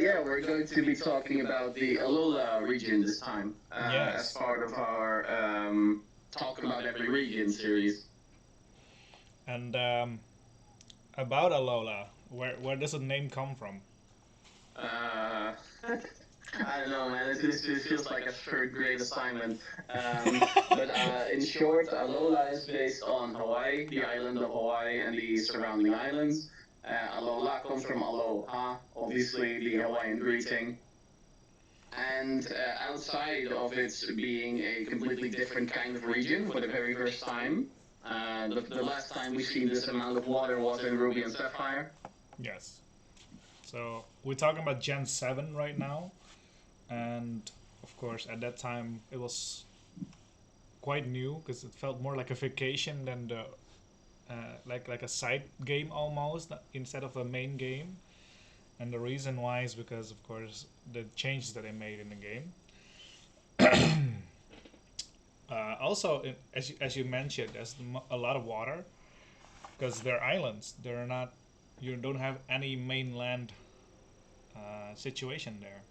yeah, we're going to be talking about the Alola region this time, as Yes. part of our Talk About Every Region series. And about Alola, where does the name come from? Uh, I don't know, man. This feels like a third grade assignment. But in short, Alola is based on Hawaii, the island of Hawaii, and the surrounding islands. Alola comes from aloha, obviously the Hawaiian greeting. And outside of it being a completely different kind of region for the very first time, the last time we've seen this amount of water was in Ruby and Sapphire. Yes. So we're talking about Gen 7 right now, and of course at that time it was quite new because it felt more like a vacation than the like a side game almost instead of a main game. And the reason why is because of course the changes that they made in the game. Also, as you mentioned, there's a lot of water because they're islands. They're not. You don't have any mainland situation there.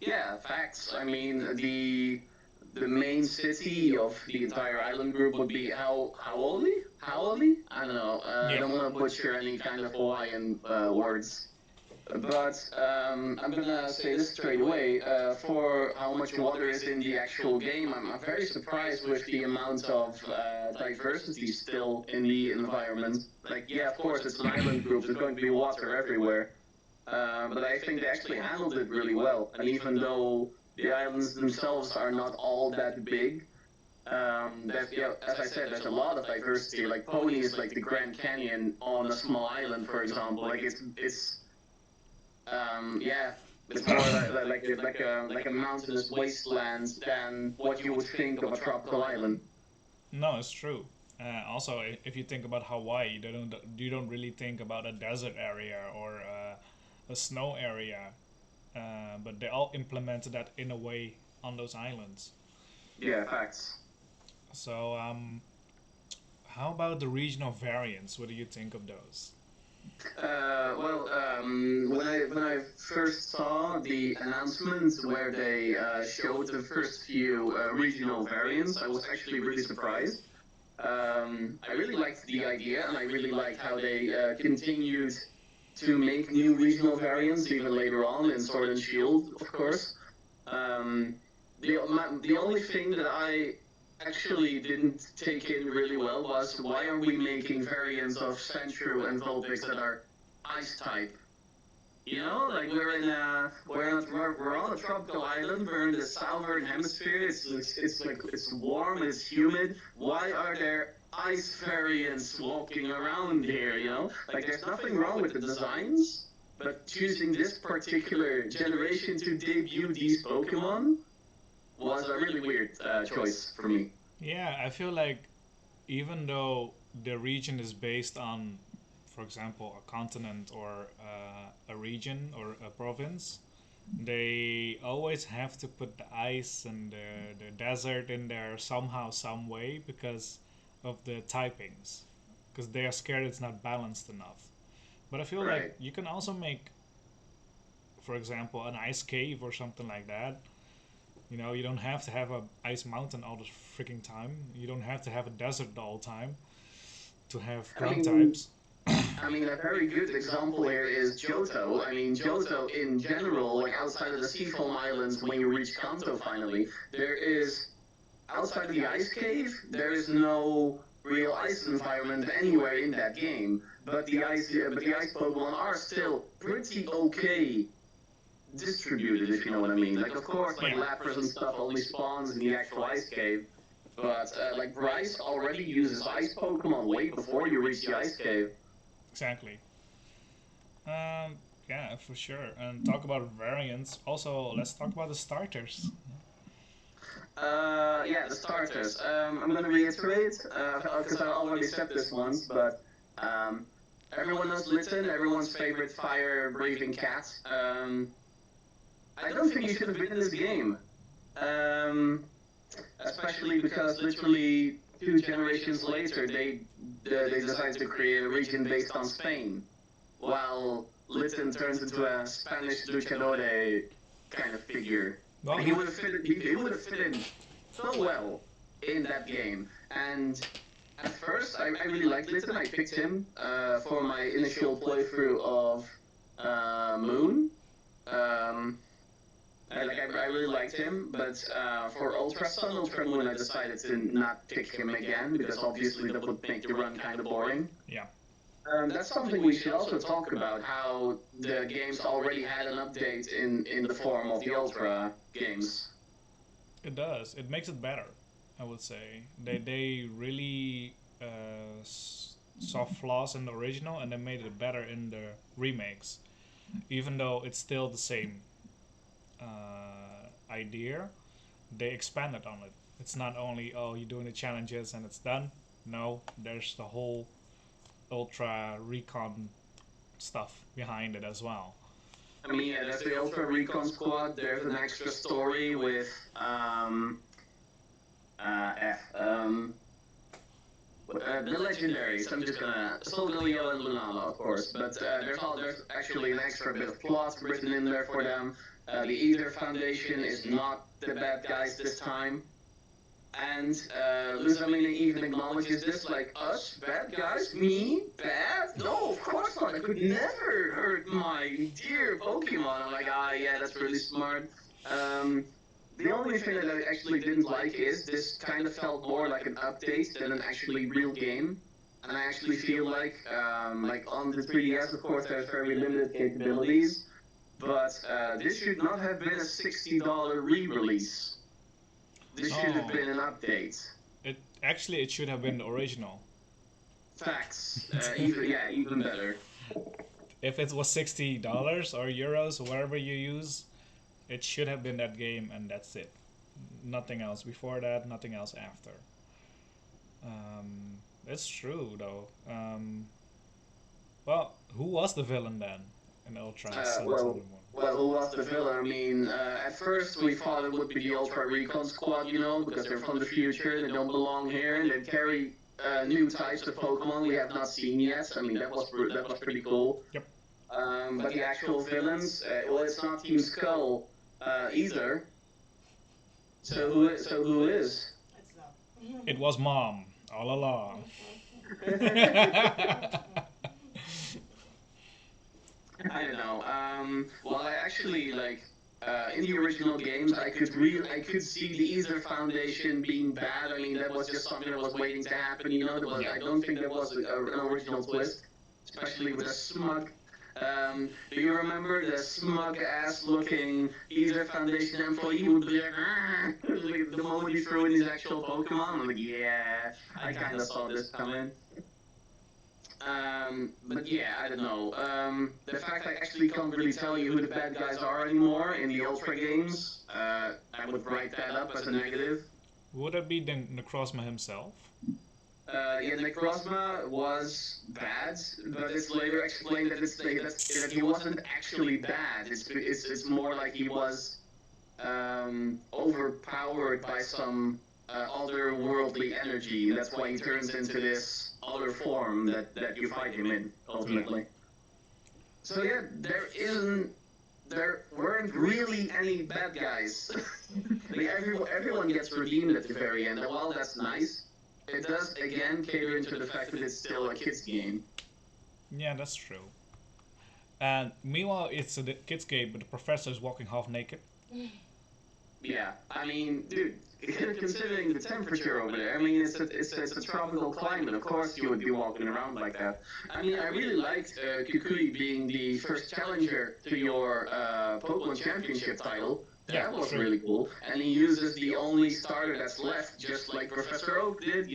Yeah, facts. I mean, the main city of the entire island group would be Haoli? Haoli? I don't know. I Yeah. don't want to butcher any kind of Hawaiian words. But I'm gonna say this straight away. For how much water is in the actual game, I'm very surprised with the amount of diversity still in the environment. Like, yeah, of course, it's an island group. There's going to be water everywhere. But I think they actually handled it really well. And even though the islands themselves are not all that big, as I said, there's a lot of diversity. Like Pony is like the Grand Canyon on a small island, for example. Like yeah, it's more like a mountainous wasteland than what you would think of a tropical island. No, it's true. Also, if you think about Hawaii, you don't really think about a desert area or a snow area, but they all implemented that in a way on those islands. Yeah, facts. So, how about the regional variants? What do you think of those? When I first saw the announcements where they showed the first few regional variants, I was actually really surprised. I really liked the idea, and I really liked how they continued to make new regional variants even later on in Sword and Shield, of course. Um, the only thing that I actually didn't take in really well was why are we making variants of Sandshrew and Vulpix that are ice type? You know, like we're on a tropical island. We're in the southern hemisphere. It's warm. It's humid. Why are there ice variants walking around here? You know, like there's nothing wrong with the designs, but choosing this particular generation to debut these Pokemon was a really weird choice for me. Yeah, I feel like even though the region is based on, for example, a continent or a region or a province, they always have to put the ice and the desert in there somehow, some way because of the typings, because they are scared it's not balanced enough. But I feel like Right. you can also make, for example, an ice cave or something like that. You don't have to have a ice mountain all the freaking time. You don't have to have a desert the whole time to have I ground mean, types. a very good example here is Johto. I mean, Johto in general, like outside of the Seafoam Islands, when you reach Kanto finally, there is, outside of the ice cave, there is no real ice environment anywhere in that game. But the ice Pokemon are still pretty okay distributed, if you know what I mean. Like, of course, like Yeah, Lapras and stuff only spawns in the actual ice cave, but like Bryce already uses ice Pokemon way before you reach the ice cave. exactly. Um, yeah, for sure. And talk about variants. Also, let's talk about the starters. Yeah, the starters. I'm gonna reiterate because I already said this once, but um, everyone knows Litten, everyone's favorite fire-breathing cat. I don't think he should have been in this game, um, especially because literally 2 generations later they decided to create a region based on Spain, while Litten turns into a Spanish luchador kind of figure. Well, He would have fit in so well in that game. And at first, I really liked Litten. I picked him for my initial playthrough of Moon. I really liked him, but for Ultra Sun, Ultra Moon, I decided to not pick him again because obviously that would make the run kind of boring. Yeah. That's something we should also talk about, how the games already had an update in the form of the Ultra games. It does. It makes it better, I would say. They really saw flaws in the original and they made it better in the remakes. Even though it's still the same idea, they expanded on it. It's not only, oh, you're doing the challenges and it's done. No, there's the whole Ultra Recon stuff behind it as well. I mean, yeah, there's the Ultra Recon Squad. There's an extra story with the legendaries. I'm just gonna Solgaleo and Lunala, of course, but there's actually an extra bit of plot written in there for them. The Ether Foundation is not the bad guys this time. And Luzamina even acknowledges this, like, us, bad guys? Me? Bad? No, of course not. I could never hurt my dear Pokemon. I'm like, yeah, that's really smart. The only thing that I actually didn't like is this kind of felt more like an update than an actually real game. And I actually feel like on the 3DS, of course, there's very limited capabilities. But this should not have been a $60 re-release. This should have been an update. It should have been the original. Facts. Even better. If it was $60 or euros, whatever you use, it should have been that game, and that's it. Nothing else before that, nothing else after. It's true though. Well, who was the villain then in Ultra? Well, who was the villain? I mean, at first we thought it would be the Ultra Recon Squad, because they're from the future, they don't belong here, and they carry new types of Pokemon we have not seen yet. I mean, that was pretty cool. Yep. But the actual villains, it's not Team Skull either. So who is? It was Mom all along. I don't know. Well, I actually in the original games, I could see the Ether Foundation being bad. I mean, that was just something that was waiting to happen. I don't think there was an original twist, especially with a smug. Do you remember the smug-ass-looking Ether Foundation employee who would be like, the moment he threw in his actual Pokemon? I'm like, yeah, I kind of saw this coming. But yeah, I don't know. The fact I actually can't really tell you who the bad guys are anymore in the Ultra games, I would write that up as a negative. Would it be the Necrozma himself? Yeah, Necrozma was bad, but it's later explained that he wasn't actually bad. It's more like he was overpowered by some otherworldly energy. That's why he turns into this other form that you fight him in, ultimately. So yeah, there weren't really any bad guys. Everyone gets redeemed at the very end, and while that's nice, it does, again, cater into the fact that it's still a kid's game. Yeah, that's true. And meanwhile, it's a kid's game, but the professor is walking half naked. Yeah, I mean, dude, considering the temperature over there, I mean, it's a tropical climate. Of course, you would be walking around like that. I mean, I really liked Kukui being the first challenger to your Pokemon Championship title. That was really cool. And he uses the only starter that's left, just like Professor Oak did,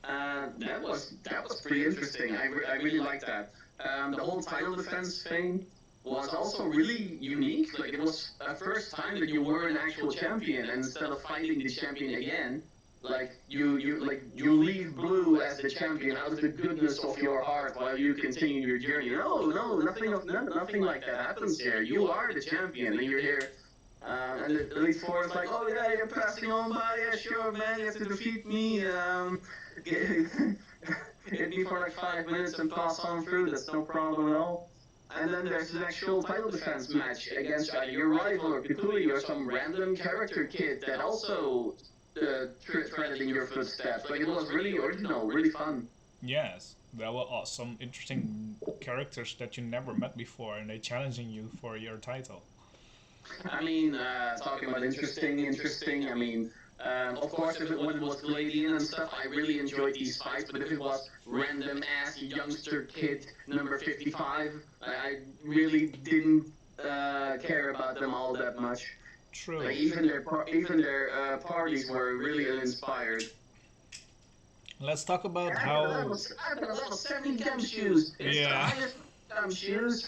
That was pretty interesting. I really liked that. The whole title defense thing was also really unique. Like, it was the first time that you were an actual champion, and instead of fighting the champion again, you leave Blue as the champion out of the goodness of your heart while you continue your journey. No, nothing like that happens here. You are the champion, and you're here. And the Elite Four is like, oh yeah, you're passing on by, yeah, sure, man, you have to defeat me, hit me for like 5 minutes and pass on through, that's no problem at all. and then there's an actual title defense match against either your rival or Kukui or some random character kid that also treaded in your footsteps. Like, it was really original, really fun. Yes, there were some interesting characters that you never met before, and they challenging you for your title. I mean, talking about interesting. I mean, of course, when it was Gladian and stuff, I really enjoyed these fights. But if it was random ass youngster kid number 55, I really didn't care about them all that much. True. Like, even their parties were really uninspired. Let's talk about I've how. got a level 70 gumshoes. It's the Yeah. highest gumshoes.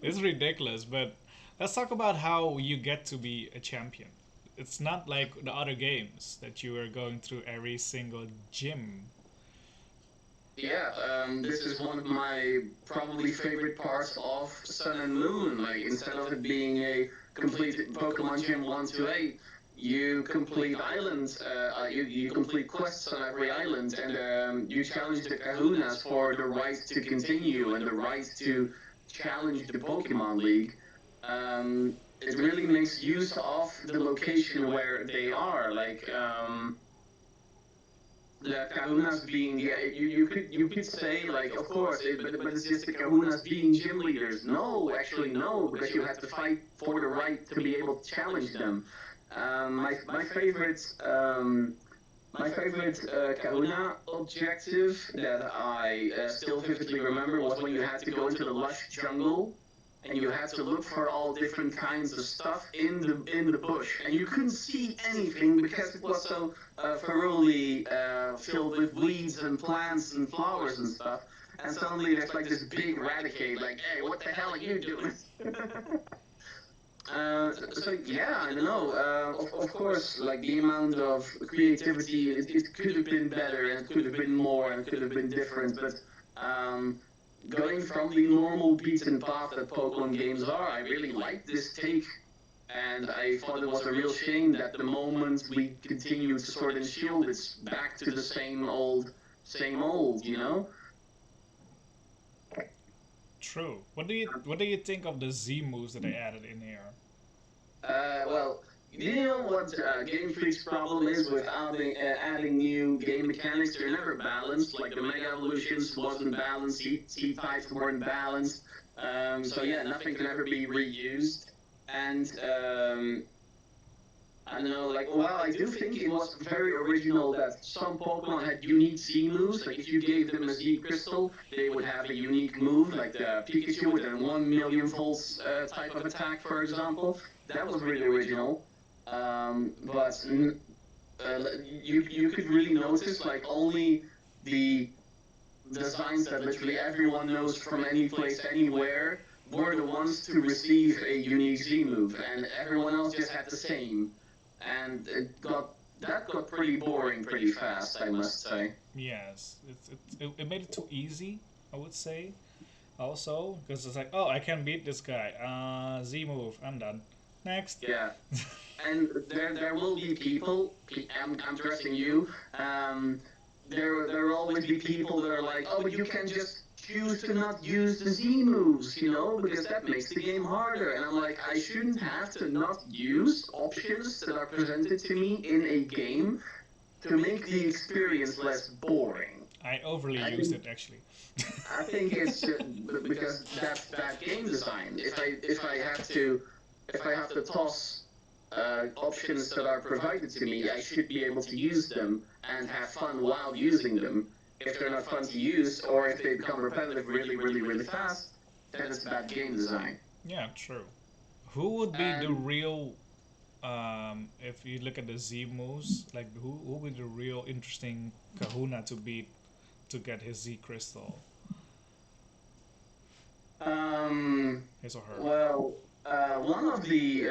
It's ridiculous, but let's talk about how you get to be a champion. It's not like the other games that you are going through every single gym. Yeah, this is one of my probably favorite parts of Sun and Moon. Like, instead of it being a complete Pokemon Gym 1 to 8, you complete islands, you complete quests on every island, and you challenge the Kahunas for the right to continue and the right to challenge the Pokemon League. It really makes use of the location where they are. Like, the Kahunas being, yeah, you could say, like, of course, but it's just the Kahunas being gym leaders. No, actually no, because you have to fight for the right to be able to challenge them. My favorite Kahuna objective that I still vividly remember was when you had to go into the lush jungle and you had to look for all different kinds of stuff in the bush, and you couldn't see anything because it was so thoroughly filled with weeds and plants and flowers and stuff. And suddenly there's like this big Raticate, like, hey, what the hell are you doing? So yeah, I don't know. Of course, like, the amount of creativity, it could have been better, and it could have been more, and it could have been different. But going from the normal beaten path that Pokemon games are, I really liked this take, and I thought it was a real shame that the moment we continue to Sword and Shield, it's back to the same old, you know? True. What do you think of the Z moves that they added in here? Well, you know what Game Freak's problem is with adding new game mechanics? They're never balanced. Like, the Mega Evolutions wasn't balanced, T-types weren't balanced. So yeah, nothing can ever be reused. And I don't know, like, well, I do think it was very original that some Pokemon had unique Z moves. Like, if you gave them a Z Crystal, they would have a unique move, like the Pikachu with a 1 million volts type of attack, for example. That was really original. But you could really notice, like, only the designs that literally everyone knows from any place, anywhere, were the ones to receive a unique Z move, and everyone else just had the same. And that got pretty boring pretty fast, I must say. Yes, it made it too easy, I would say. Also, because it's like, oh, I can beat this guy. Z move, I'm done. Next. Yeah. And there will be people, I'm addressing you, there will always be people that are like, oh, but you can just choose to not use the Z moves, you know, because that makes the game harder. And I'm like, I shouldn't have to not use options that are presented to me in a game to make the experience less boring. I overly used it, actually. I think it's because that's bad game design. If I have to toss options that are provided to me, I should be able to use them and have fun while using them. If they're not fun to use, or if they become repetitive really, really, really fast, then it's bad game design. Yeah, true. Who would be the real, if you look at the Z moves, like who would be the real interesting Kahuna to beat to get his Z crystal? His or her. Well, one of the,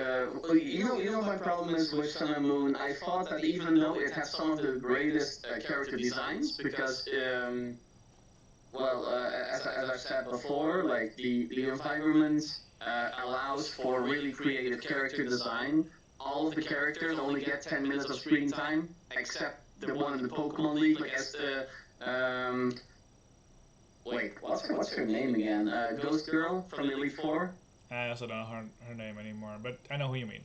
you know, my problem is with Sun and Moon. I thought that even though it has some of the greatest character designs, because, well, as I've said before, like, the environment allows for really creative character design. All of the characters only get 10 minutes of screen time, except the one in the Pokemon League, like, as the wait, what's her name again? Ghost Girl from Elite Four. I also don't know her name anymore, but I know who you mean.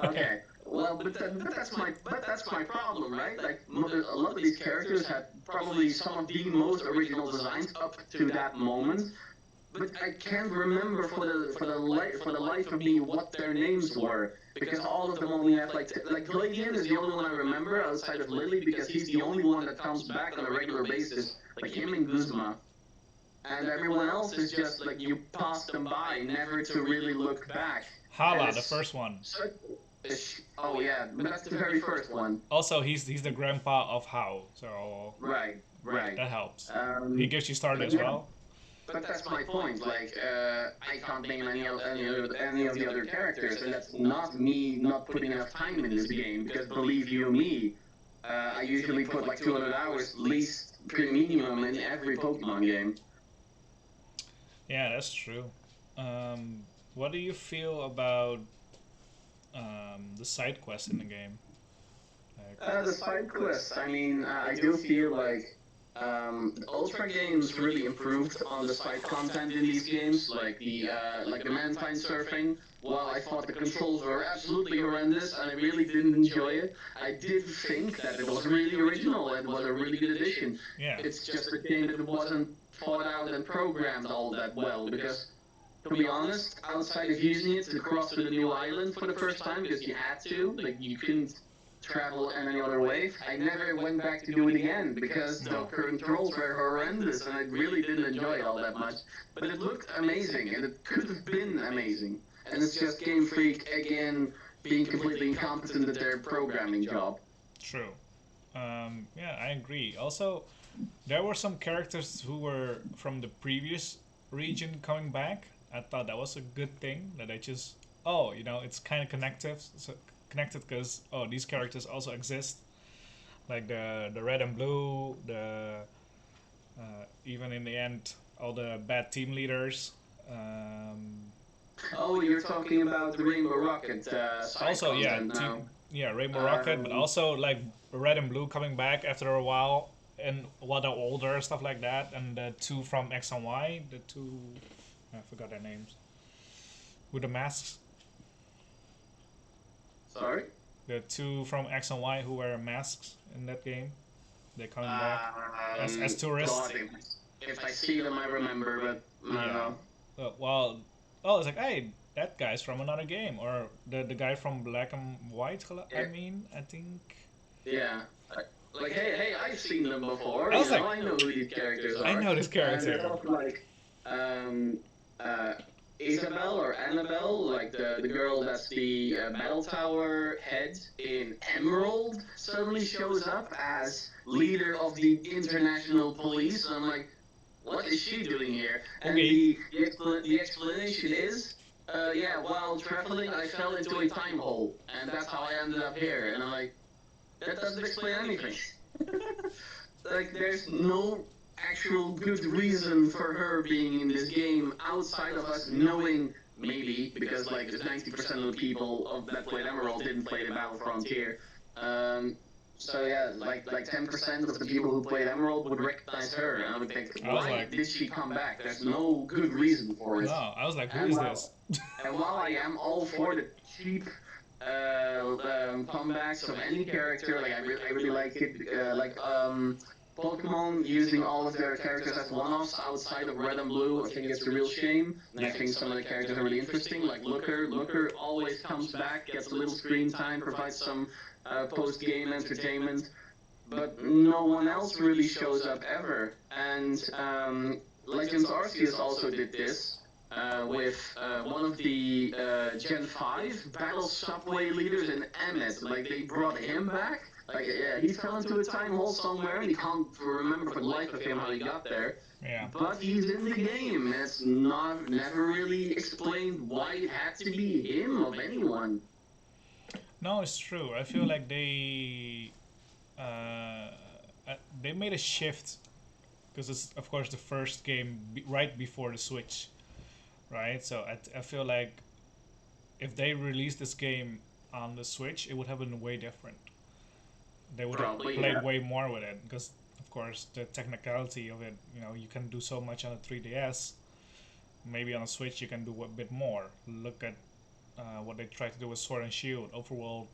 Okay. Well, but that's my problem, right? Like a lot of these characters had probably some of the most original designs up to that moment, but I can't remember for the life of me what their names were because all of them only have like Gladian is the only one I remember outside of Lily because he's the only one that comes back on a regular basis, like him and Guzma. And everyone else is just like you pass them by, never to really look back. And Hala, the it's first one. oh yeah, but that's the very first one. Also, he's the grandpa of How, so Right, right. that helps. He Um, gives you started but as yeah, well. but that's my point. Like, I can't name any of the other characters, and that's not me not putting enough time in this game. Because believe you me, I usually put like 200 hours least per minimum in every Pokemon game. Yeah, that's true. What do you feel about the side quests in the game? Like, The side quests. I mean, I do feel like the Ultra games really improved on the side content in these games, like the Mantine surfing. While I thought the controls were absolutely horrendous and I really didn't enjoy it, I did think that it was really original and was a really good addition. yeah, It's just a game that wasn't thought out and programmed all that well because. To be honest, outside of using it to cross to the new island for the first time because you had to, like you couldn't travel any other way. I never went back to do it again because the no. controls were horrendous and I really didn't enjoy it all that much. But it looked amazing and it could have been amazing. And it's just Game Freak again being completely incompetent at their programming job. True. Yeah, I agree. Also, there were some characters who were from the previous region coming back. I thought that was a good thing that I just it's kind of connected because these characters also exist, like the red and blue, the even in the end all the bad team leaders. Oh, you're talking about the Rainbow Rocket side Also, yeah, content now. Rainbow Rocket, but Um, also like red and blue coming back after a while and while they're older, stuff like that, and the two from X and Y, the two I forgot their names with the masks. Sorry? The two from X and Y who wear masks in that game, they're coming back as tourists. God, if I see them, I remember, but I don't Yeah. know. Well, it's like, hey, that guy's from another game, or the guy from Black and White. I Yeah, mean, I think yeah. Like, hey, I've seen them before. I was like, I know who these characters I are. know this And there's character. also like, um, uh, Isabel or Annabelle, like the girl that's the battle tower head in Emerald, suddenly shows up as leader of the international police. And I'm like, what is she doing here? And Okay. the explanation is, yeah, while traveling, I fell into a time hole, and that's how I ended up here. And I'm like, that doesn't explain anything. Like, there's no actual good reason for her being in this game outside of us knowing, maybe, because like 90% of the people that played Emerald didn't play the Battle Frontier. So yeah, like 10% of the people who played Emerald would recognize her, and I would think, I was why like, did she come back? There's no good reason for no, it. I was like, who And is while this? and while I am all for the cheap comebacks of any character, like I really like it, Pokemon using all of their characters as one-offs outside of Red and Blue, I think it's a real shame. And I think some of the characters are really interesting, like Looker. Looker always comes back, gets a little screen time, provides some post-game entertainment, but no one else really shows up ever. And Legends Arceus also did this. With one of the Gen 5 battle subway leaders in Emmet. Like, they brought him back. Like, yeah, he fell into a time hole somewhere and he can't remember for the life of him how he got there. Yeah. But he's in the game. It's never really explained why it had to be him of anyone. No, it's true. I feel like they made a shift because it's of course the first game right before the Switch, right? So I feel like if they released this game on the Switch, it would have been way different. They would have Probably, played yeah. way more with it because of of course, the technicality of it. You know, you can do so much on a 3DS. Maybe on a Switch you can do a bit more. Look at what they tried to do with Sword and Shield, overworld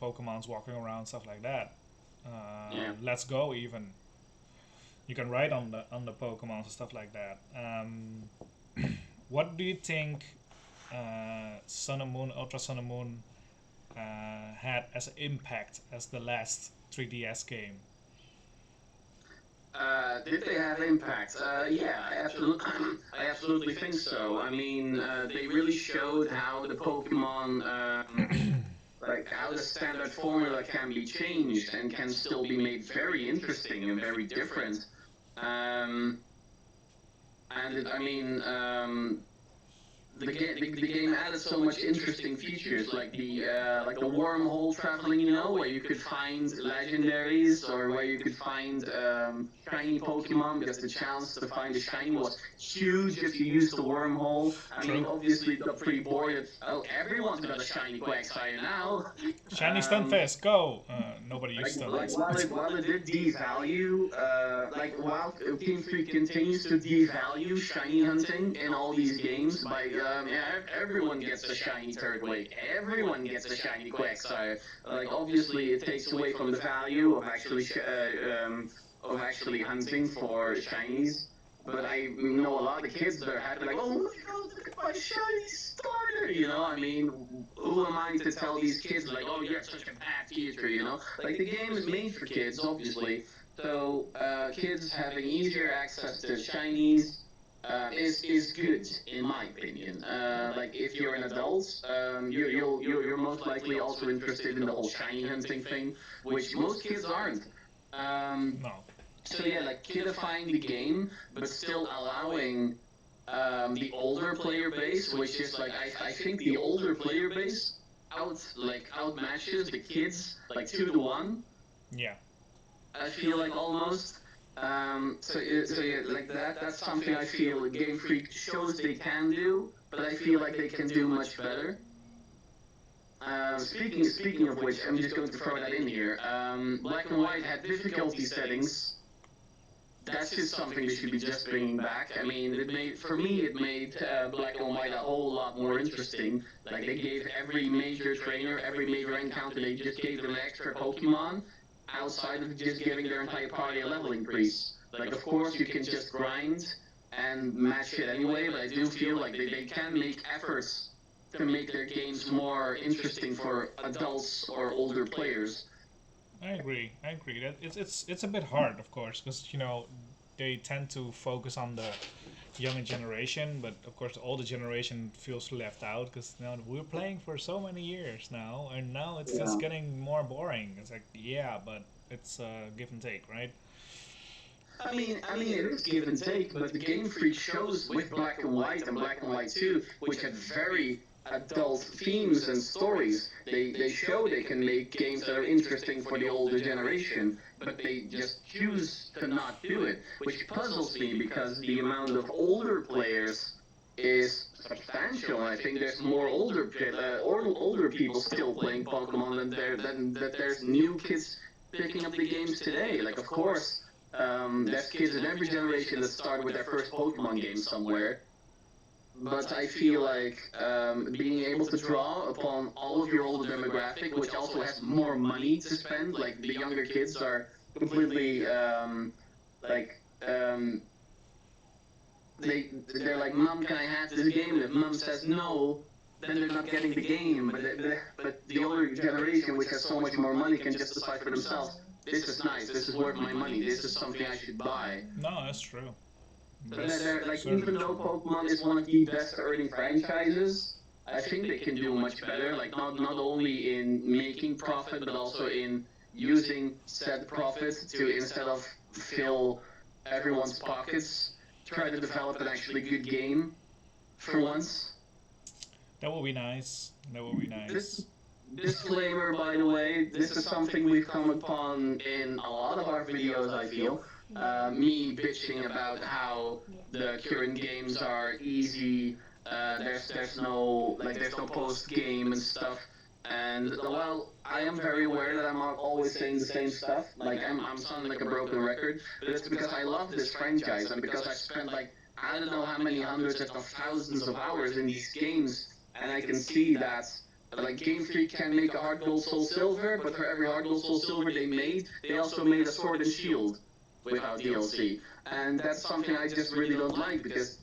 Pokemon's walking around, stuff like that. Yeah. Let's Go even. You can ride on the Pokemon and stuff like that. What do you think Sun and Moon, Ultra Sun and Moon had as an impact as the last 3DS game? Did they have impact? Yeah, I absolutely think so. I mean, they really showed how the Pokemon, like how the standard formula can be changed and can still be made very interesting and very different. And I mean, the game added so much interesting features, like the wormhole traveling, you know, where you could find legendaries or where you could find shiny Pokemon, because the chance to find a shiny was huge if you used the wormhole. I mean, obviously it got pretty bored. Oh, everyone's got a shiny Quagsire now. Shiny Stunfisk, go! Nobody used Stunfisk. While it did devalue, while Game Freak continues to devalue shiny hunting in all these games by everyone gets a shiny Turtwig, everyone gets a shiny Quagsire. Like, obviously it takes away from the value of actually hunting for shinies. But I know a lot of kids that are happy, like, oh my god, look at my shiny starter, you know? I mean, who am I to tell these kids, like, oh, you're such a bad teacher, you know? Like, the game is made for kids, obviously. So, kids having easier access to shinies is good, in my opinion. Like, if you're an adult, you're most likely also interested in the whole shiny hunting thing, which most kids aren't. No. So yeah, like kidifying the game, but still allowing the older player base, which is like I think the older player base outmatches the kids like 2-1. Yeah. I feel like almost. So yeah, like that's something I feel Game Freak shows they can do, but I feel like they can do much better. Speaking of which, I'm just going to throw that in here. Black and White had difficulty settings. That's just something they should be just bringing back. I mean, it made Black and White a whole lot more interesting. Like, they gave every major trainer, every major encounter, they just gave them an extra Pokemon outside of just giving their entire party a level increase. Like, of course, you can just grind and match it anyway, but I do feel like they can make efforts to make their games more interesting for adults or older players. I agree. That it's a bit hard, of course, because they tend to focus on the younger generation, but of course the older generation feels left out because we're playing for so many years now, and now it's just getting more boring. It's like, yeah, but it's give and take, right? I mean, it is give and take, but the Game Freak shows with Black and White and Black and White 2, which had very adult themes and stories, they show they can make games that are interesting for the older generation, but they just choose to not do it, which puzzles me because the amount of older players is substantial. I think there's more older people still playing Pokemon than there's new kids picking up the games today. Like, of course, there's kids in every generation that started with their first Pokemon game somewhere. But I feel like being able to draw upon all of your older demographic, which also has more money to spend, like the younger kids are completely they're like, Mom, can I have this game? And if Mom says no, then they're not getting the game. But the older generation, which has so much more money, can just decide for themselves, this is nice, this is worth my money, this is something I should buy. No, that's true. Like, even though Pokemon is one of the best earning franchises, I think they can do much better. Like, not only in making profit, but also in using said profit to, instead of fill everyone's pockets, try to develop an actually good game for once. That would be nice. Disclaimer, by the way, this is something we've come upon in a lot of our videos, I feel. Me bitching about how the current games are easy, there's no post game and stuff. And while I am very aware that I'm not always saying the same stuff, like I'm sounding like a broken record, but it's because I love this franchise and because I spent like I don't know how many hundreds, if not thousands of hours in these games, and I can see that like Game Freak can make a Heart Gold Soul Silver, but for every Heart Gold Soul Silver they made, they also made a Sword and Shield without DLC, and that's something I just really don't like because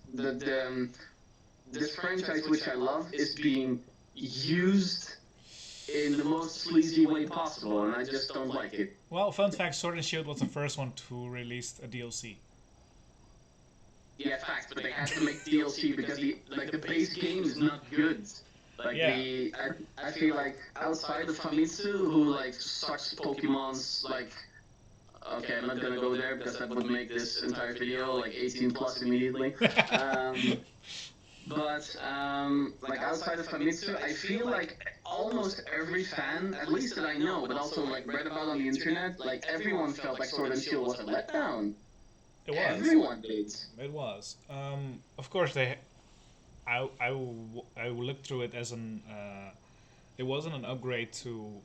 this franchise, which I love, is being used in the most sleazy way possible, and I just don't like it. Well, fun fact: Sword and Shield was the first one to release a DLC. Yeah, facts, but they had to make DLC because the base game is not good. Like Yeah. I feel like outside of Famitsu, who like sucks Pokemon's like. Okay, I'm not gonna go there because that would make this entire video like 18 plus immediately. But like outside of Famitsu, I feel like almost every fan, at least that I know, but also like read about on the internet, like everyone felt like Sword and Shield was a letdown. It was. Everyone did. It was. Of course, I looked through it as an. It wasn't an upgrade to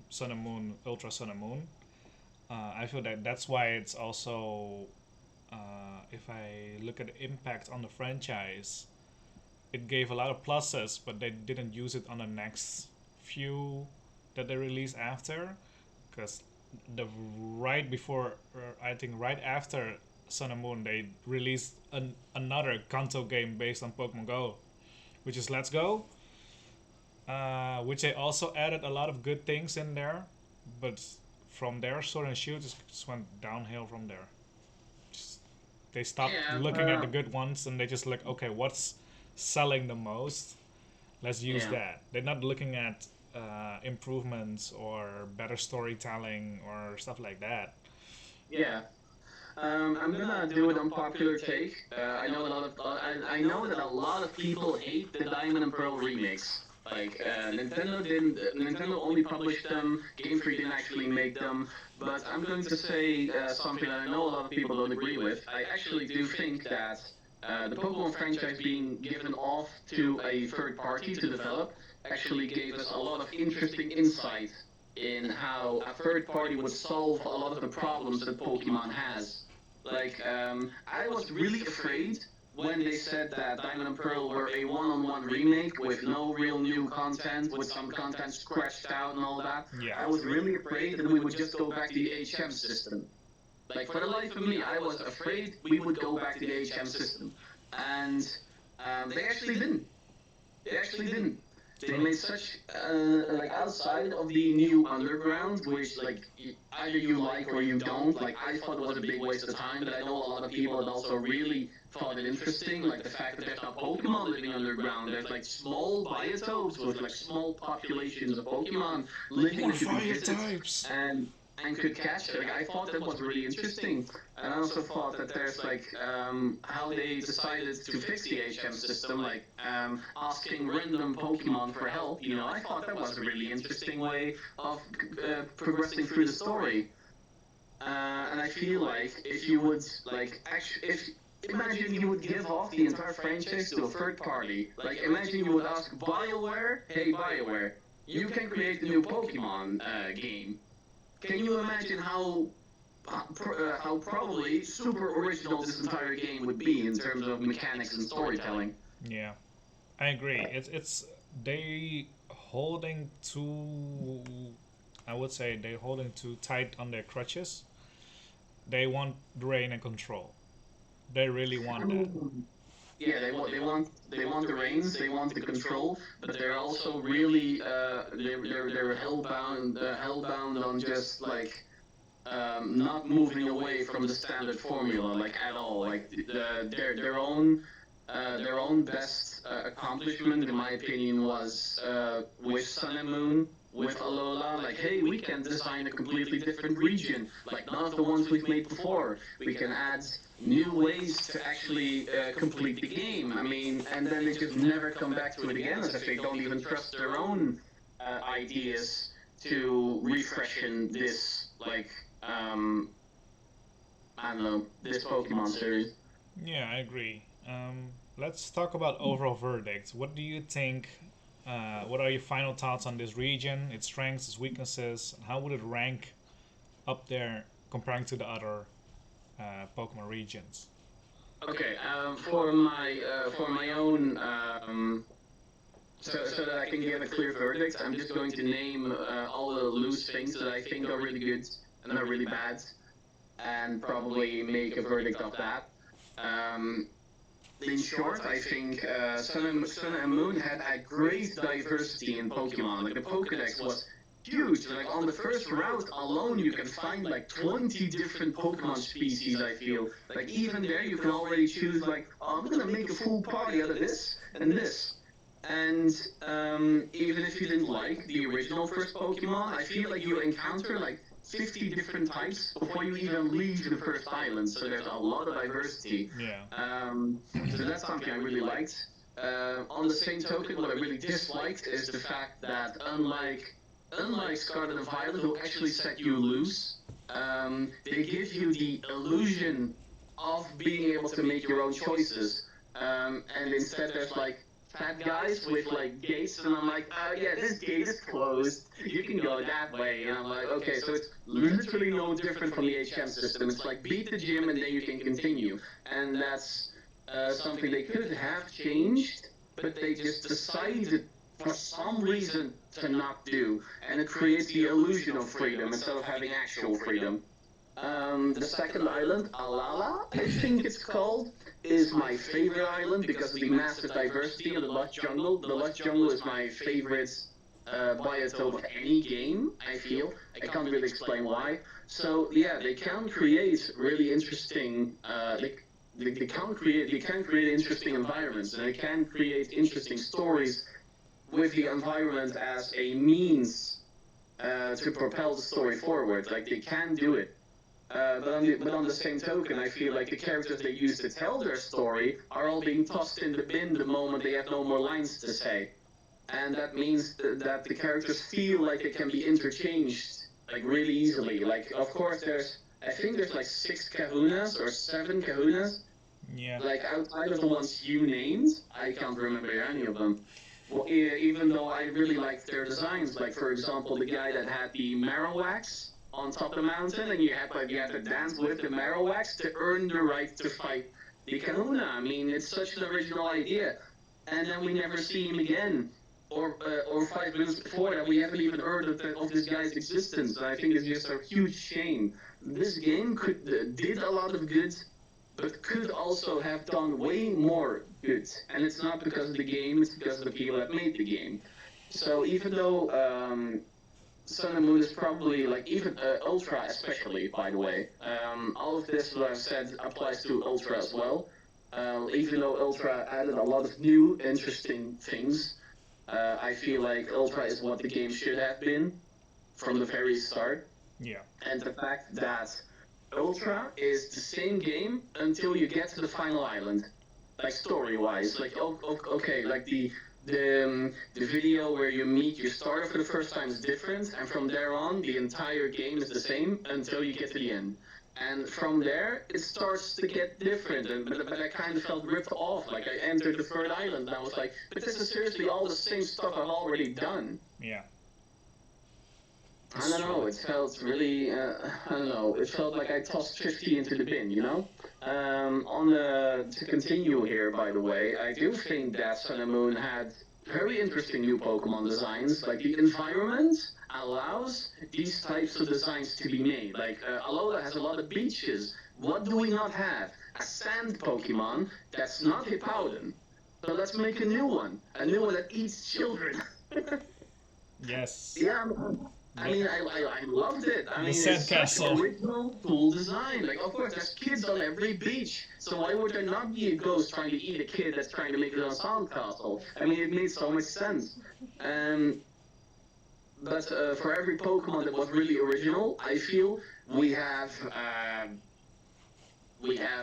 Sun and Moon, Ultra Sun and Moon. I feel that that's why it's also. If I look at the impact on the franchise, it gave a lot of pluses, but they didn't use it on the next few that they released after, because the right before, I think right after Sun and Moon, they released another Kanto game based on Pokemon Go, which is Let's Go, which they also added a lot of good things in there, but from there, Sword and Shield just went downhill from there. They stopped looking at the good ones and they just like, okay, what's selling the most? Let's use that. They're not looking at improvements or better storytelling or stuff like that. Yeah. I'm gonna do an unpopular take. I know that a lot of people hate the Diamond and Pearl remakes. Like Nintendo only published them. Game Freak didn't actually make them. But I'm going to say something that I know a lot of people don't agree with. I actually do think that the Pokemon franchise being given off to a third party to develop actually gave us a lot of interesting insight in how a third party would solve a lot of the problems that Pokemon has. Like, I was really afraid when they said that Diamond and Pearl were a one-on-one remake with no real new content, with some content scratched out and all that. Yeah. I was really afraid that we would just go back to the HM system. Like, for the life of me, I was afraid we would go back to the HM system. And they actually didn't. They actually didn't. They made such, like, outside of the new Underground, which, like, either you like or you don't, like, I thought it was a big waste of time, but I know a lot of people that also really thought it interesting, like the fact that there's not Pokemon living underground, there's, like, small biotopes with, like, small populations of Pokemon living that you can visit, and could catch it. Like, I thought that was really interesting. And I also thought that there's like how they decided to fix the HM system, like asking random Pokemon for help. You know, I thought that was a really interesting way of progressing through the story. And I feel like if you would like actually, imagine you would give off the entire franchise to a third party. Like, imagine you would ask BioWare, hey BioWare, you can create a new Pokemon game. Can you imagine how probably super original this entire game would be in terms of mechanics and storytelling? Yeah, I agree. It's they holding too. I would say they holding too tight on their crutches. They want reign and control. They really want that. Yeah, they want the reins, they want the control, but they're also really they're hellbound on just like not moving away from the standard formula like at all. Like their own best accomplishment, in my opinion, was with Sun and Moon, with Alola. Like, hey, we can design a completely different region, like none of the ones we've made before. We can add new ways to actually complete the game. I mean, and then they just never come back to it again, as if they don't even trust their own ideas to refreshen this, like, I don't know, this Pokemon series. Yeah, I agree. Let's talk about overall verdicts. What do you think what are your final thoughts on this region, its strengths, its weaknesses, and how would it rank up there comparing to the other Pokemon regions? Okay, for my own so that I can give a clear verdict, I'm just going to name all the loose things that I think are really good and are really bad, and probably make a verdict of that. In short, I think Sun and Moon had a great diversity in Pokemon. Like the Pokedex was huge. Like on the first route alone, you can find like 20 different Pokemon species. I feel like even there you can already choose like, oh, I'm gonna make a full party out of this and this. And even if you didn't like the original first Pokemon, I feel like you encounter like 50 different types before you even leave the first island. So there's a lot of diversity. Yeah. So that's something I really liked. On the same token, what I really disliked is the fact that unlike Scarlet and Violet, who actually set you loose, they give you the illusion of being able to make your own choices. And instead there's like fat guys with like gates, and I'm like, oh yeah, this gate is closed, you can go that way, and I'm like, okay, so it's literally no different from the HM system. It's like beat the gym and then you can continue, and that's something they could have changed, but they just decided for some reason to not do, and it creates the illusion of freedom instead of having actual freedom. The second island, Alola, I think it's called, is my favorite island because of the massive diversity of the Lush Jungle. The Lush Jungle is my favorite biotope of any game, I feel. I can't really explain why. So yeah, they can create really interesting, they can create interesting environments, and they can create interesting stories with the environment as a means to propel the story forward. Like they can do it. But on the same token, I feel like the characters they use to tell their story are all being tossed in the bin the moment they have no more lines to say. And that means that the characters feel like they can be interchanged, like really easily. Like, of course, I think there's like 6 Kahunas or 7 Kahunas. Yeah. Like, outside of the ones you named, I can't remember any of them. Well, even though I really liked their designs. Like, for example, the guy that had the Marowaks on top of the mountain, and you had to dance with the Marowaks to earn the right to fight the Kahuna. I mean, it's such an original idea, and then we never see him again. Or 5 minutes before that, we haven't even heard of this guy's existence. And I think it's just a huge shame. This game did a lot of good, but could also have done way more good. And it's not because of the game; it's because of the people that made the game. So even though Sun and Moon is probably, like, even Ultra especially, by the way. All of this, what I've said, applies to Ultra as well. Even though Ultra added a lot of new, interesting things, I feel like Ultra is what the game should have been from the very start. Yeah. And the fact that Ultra is the same game until you get to the final island. Like, story-wise. Like, okay, like the video where you meet your starter for the first time is different, and from there on, the entire game is the same until you get to the end. And from there, it starts to get different, but I kind of felt ripped off. Like, I entered the third island, and I was like, but this is seriously all the same stuff I've already done. Yeah. I don't know, it felt really, I don't know, it felt like I tossed 50 into the bin, you know? To continue here, by the way, I do think that Sun and Moon had very interesting new Pokemon designs. Like, the environment allows these types of designs to be made. Like, Alola has a lot of beaches. What do we not have? A sand Pokemon that's not Hippowdon. So let's make a new one that eats children. Yes. Yeah. I mean, I loved it. I mean, sand it's castle. such an original, cool design. Like, of course, there's kids on every beach, so why would there not be a ghost trying to eat a kid that's trying to make his own sand castle? I mean, it made so much sense. But for every Pokemon that was really original, I feel we have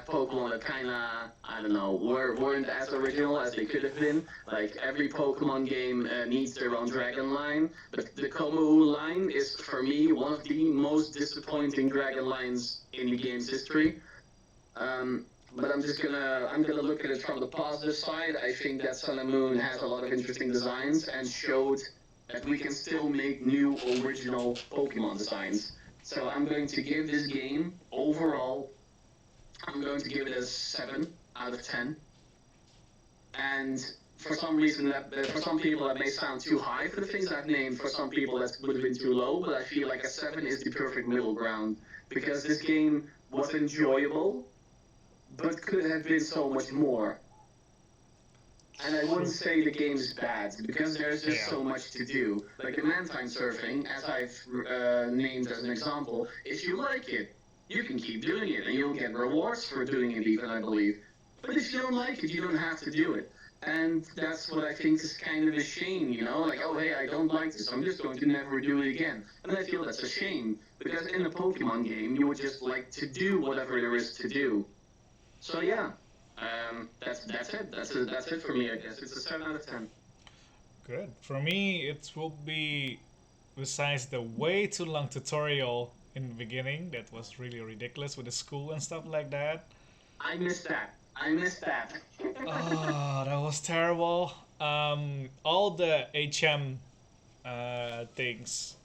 Pokemon that kind of, I don't know, weren't as original as they could have been. Like, every Pokemon game needs their own dragon line, but the Komu line is, for me, one of the most disappointing dragon lines in the game's history. but I'm gonna look at it from the positive side. I think that Sun and Moon has a lot of interesting designs and showed that we can still make new original Pokemon designs. So I'm going to give this game overall, I'm going to give it a 7 out of 10. And for some reason, for some people that may sound too high for the things I've named. For some people that would have been too low. But I feel like a 7 is the perfect middle ground because this game was enjoyable, but could have been so much more. And I wouldn't say the game is bad because there's just so much to do. Like the Mantine surfing, as I've named as an example, if you like it, you can keep doing it and you'll get rewards for doing it even, I believe. But if you don't like it, you don't have to do it. And that's what I think is kind of a shame, you know? Like, oh, hey, I don't like this, I'm just going to never do it again. And I feel that's a shame, because in a Pokemon game, you would just like to do whatever there is to do. So, yeah, that's it. That's it for me, I guess. It's a 7 out of 10. Good. For me, it will be, besides the way too long tutorial in the beginning, that was really ridiculous with the school and stuff like that. I missed that. Oh, that was terrible. All the HM things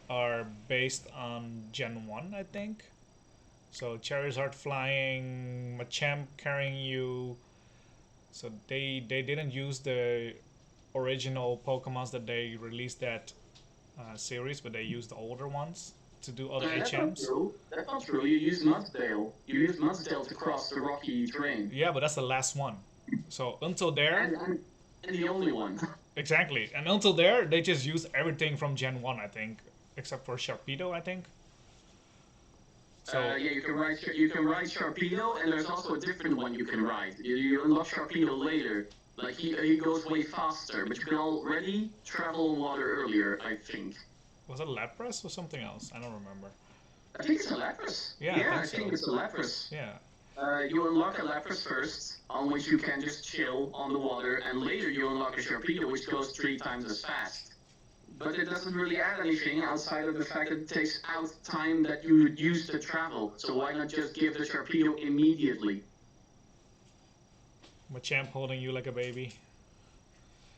are based on Gen 1, I think. So Charizard flying, Machamp carrying you. So they didn't use the original Pokemons that they released that series, but they used the older ones to do other That's not HMs. true. That's not true. You use Mudsdale. You use Mudsdale to cross the rocky terrain. Yeah, but that's the last one. So until there, And the only one. exactly. And until there, they just used everything from Gen 1, I think. Except for Sharpedo, I think. So Yeah, you can ride Sharpedo, and there's also a different one you can ride. You unlock Sharpedo later. Like he goes way faster, but you can already travel on water earlier, I think. was it Lapras or something else? I don't remember. I think it's a Lapras. Yeah, I think it's a Lapras. Yeah. You unlock a Lapras first, on which you can just chill on the water, and later you unlock a Sharpedo, which goes 3 times as fast. But it doesn't really add anything outside of the fact that it takes out time that you would use to travel. So why not just give the Sharpedo immediately? Machamp holding you like a baby.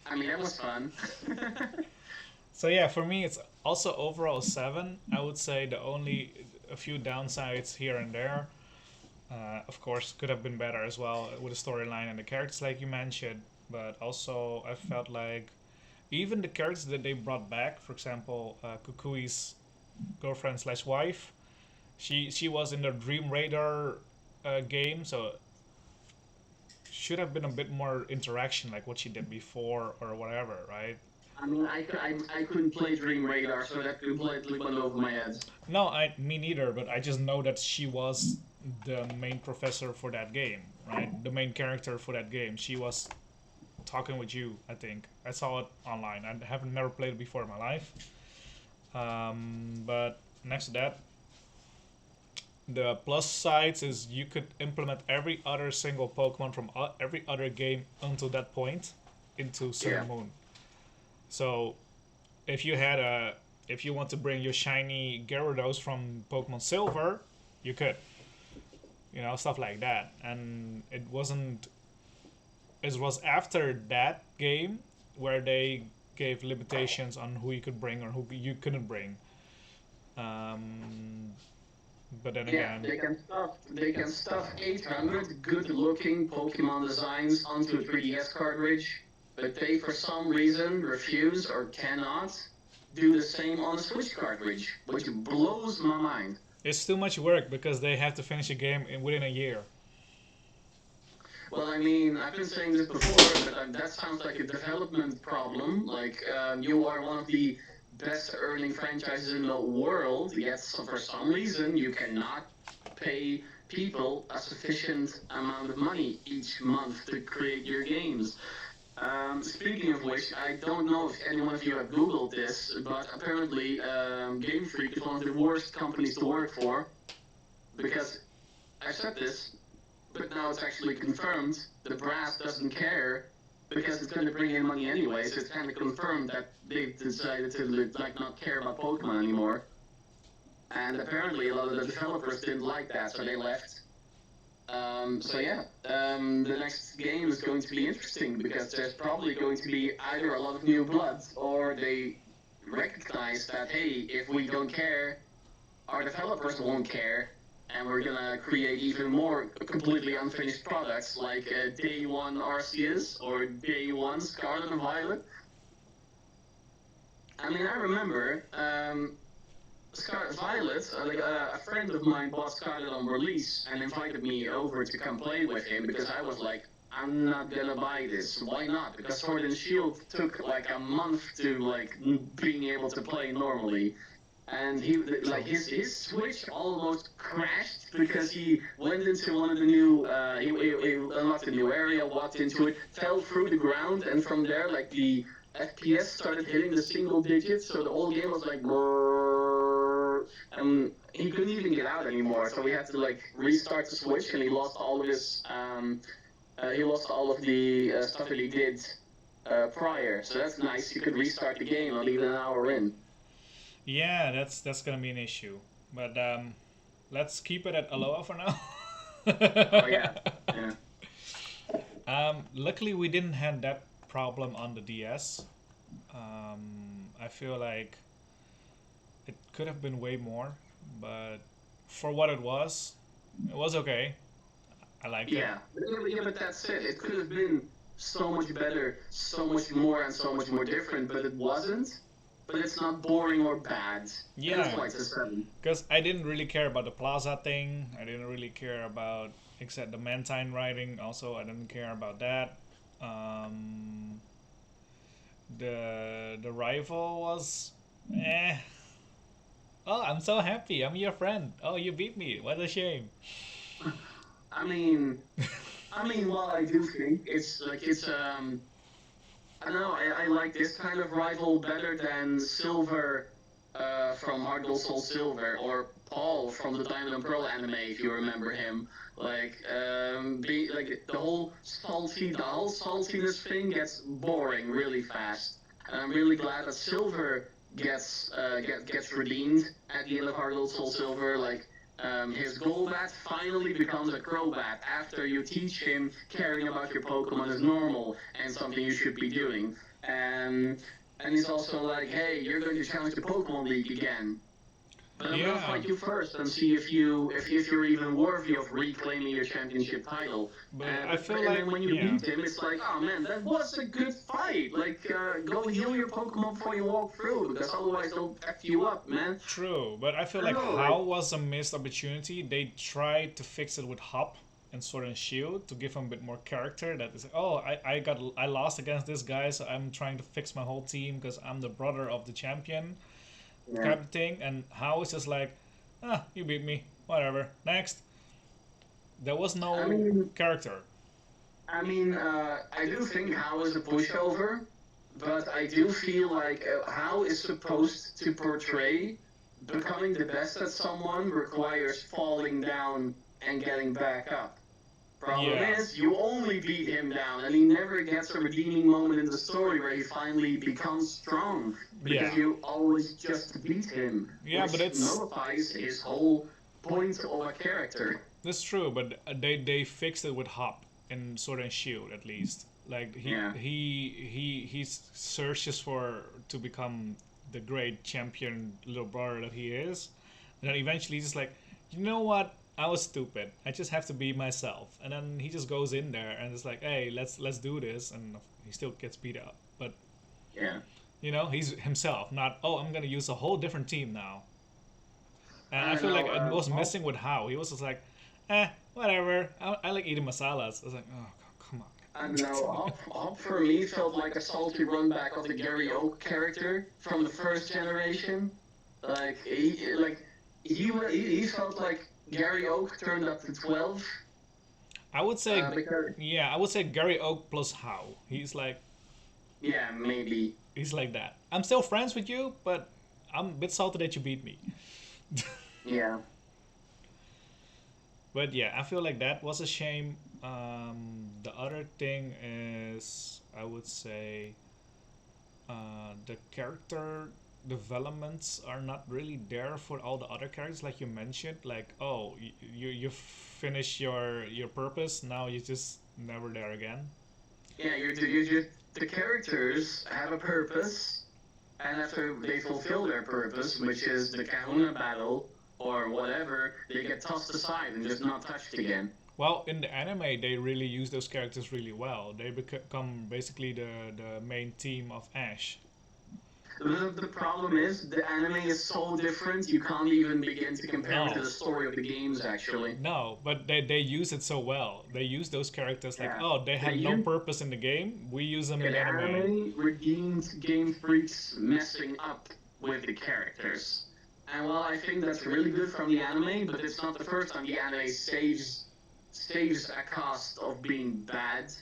I mean, that was fun. So yeah, for me it's also overall 7. I would say the only a few downsides here and there. Of course, could have been better as well with the storyline and the characters like you mentioned. But also I felt like even the characters that they brought back, for example, Kukui's girlfriend/wife, she was in the Dream Radar game, so should have been a bit more interaction like what she did before or whatever, right? I mean, I couldn't play Dream Radar, so that completely went over my head. No, me neither, but I just know that she was the main professor for that game, right? The main character for that game. She was talking with you, I think. I saw it online. I haven't never played it before in my life. But next to that, the plus sides is you could implement every other single Pokemon from every other game until that point into Sun and Moon. So if you want to bring your shiny Gyarados from Pokemon Silver, you could. You know, stuff like that. And it was after that game where they gave limitations on who you could bring or who you couldn't bring. But then again, they can stuff 800 good-looking Pokemon designs onto a 3DS cartridge, but they for some reason refuse or cannot do the same on a Switch cartridge, which blows my mind. It's too much work because they have to finish a game within a year. Well, I mean, I've been saying this before, but that sounds like a development problem. Like, you are one of the best-earning franchises in the world, yet for some reason you cannot pay people a sufficient amount of money each month to create your games. Speaking of which, I don't know if any one of you have Googled this, but apparently Game Freak is one of the worst companies to work for, because I've said this, but now it's actually confirmed. The brass doesn't care because it's going to bring in money anyway, so it's kind of confirmed that they've decided to not care about Pokemon anymore. And apparently a lot of the developers didn't like that, so they left. So yeah, the next game is going to be interesting because there's probably going to be either a lot of new bloods or they recognize that, hey, if we don't care, our developers won't care, and we're gonna create even more completely unfinished products like Day One Arceus or Day One Scarlet and Violet. I mean, I remember Scarlet Violet, a friend of mine bought Scarlet on release and invited me over to come play with him because I was like, I'm not gonna buy this. Why not? Because Sword and Shield took like a month to like being able to play normally. And he like his Switch almost crashed because he went into one of the new he unlocked a new area, walked into it, fell through the ground, and from there like the FPS started hitting the single digits, so the whole game was like brrrr, and he couldn't even get out anymore. So we had to like restart the Switch, and he lost all of his stuff that he did prior. So that's nice. You could restart the game not even an hour in. Yeah, that's gonna be an issue. But let's keep it at Aloha for now. Oh yeah, yeah. Luckily, we didn't have that problem on the DS. I feel like it could have been way more, but for what it was okay. I liked it. But that's it. It could have been so much better, so much more, and so much more different, but it wasn't. But it's not boring or bad. Yeah, That's why it's a 7. because I didn't really care about the Plaza thing. I didn't really care about except the Mantine writing. Also, I didn't care about that. Um, the rival was eh. Oh, I'm so happy. I'm your friend. Oh, you beat me. What a shame. I mean, well, I do think I don't know. I like this kind of rival better than Silver from Heart Gold Soul Silver or Paul from the Diamond and Pearl anime, if you remember him. Like, the whole saltiness thing gets boring really fast. And I'm really glad that Silver gets redeemed at the end of Heart Gold Soul Silver. Like, his Golbat finally becomes a Crobat after you teach him caring about your Pokemon is normal and something you should be doing. And he's also like, hey, you're going to challenge the Pokemon League again. But I'm gonna fight you first and see if you're even worthy of reclaiming your championship title. But I feel and like then when you beat him, it's like, oh man, that was a good fight. Like, go heal your Pokemon before you walk through, because otherwise they'll F you up, man. True, but I feel like No, How was a missed opportunity. They tried to fix it with Hop and Sword and Shield to give him a bit more character. That is, oh, I lost against this guy, so I'm trying to fix my whole team because I'm the brother of the champion. Yeah. Type of thing, and How is just like, ah, you beat me, whatever. Next, there was no character. I do think How is a pushover, but I do feel like How is supposed to portray becoming the best at someone requires falling down and getting back up. Problem is, you only beat him down, and he never gets a redeeming moment in the story where he finally becomes strong. Because you always just beat him. Yeah, but it nullifies his whole point of a character. That's true, but they fixed it with Hop in Sword and Shield at least. Like he searches for to become the great champion little brother that he is, and then eventually he's just like, you know what? I was stupid. I just have to be myself. And then he just goes in there and it's like, hey, let's do this, and he still gets beat up. But he's himself, not I'm gonna use a whole different team now. And I feel like it was missing with How. He was just like, whatever. I like eating masalas. I was like, oh, come on. I don't know. Hop for me felt like a salty run back of the Gary Oak character from the first generation. Like he felt like Gary Oak turned up to 12. I would say, I would say Gary Oak plus How. He's like, yeah, maybe. He's like that. I'm still friends with you, but I'm a bit salty that you beat me. Yeah. But yeah, I feel like that was a shame. The other thing is, I would say, the character developments are not really there for all the other characters, like you mentioned. Like, oh, you finish your purpose, now you just never there again. Yeah, you're just the characters have a purpose, and after they fulfill their purpose, which is the Kahuna battle or whatever, they get tossed aside and just not touched again. Well, in the anime, they really use those characters really well. They become basically the main team of Ash. The problem is the anime is so different you can't even begin to compare it to No. the story of the games actually. No, but they use it so well. They use those characters like, Yeah. oh, they The, had no you, purpose in the game. We use them in the anime. anime redeemed Game Freak's messing up with the characters. And while I think that's really good from the anime, but it's not the first time the anime saves a cost of being bad.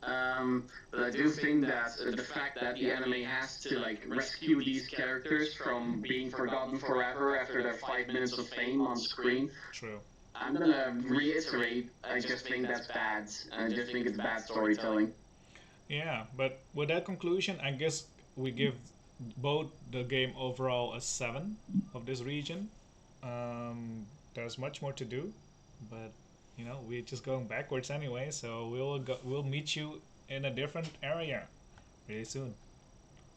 But I do think that the fact that the anime has to like rescue these characters from being forgotten forever after their 5 minutes of fame on screen, True. I'm gonna reiterate. I just think that's bad. I just think it's bad storytelling. Yeah, but with that conclusion, I guess we give both the game overall a 7 of this region. There's much more to do, but we're just going backwards anyway. So we'll meet you in a different area really soon.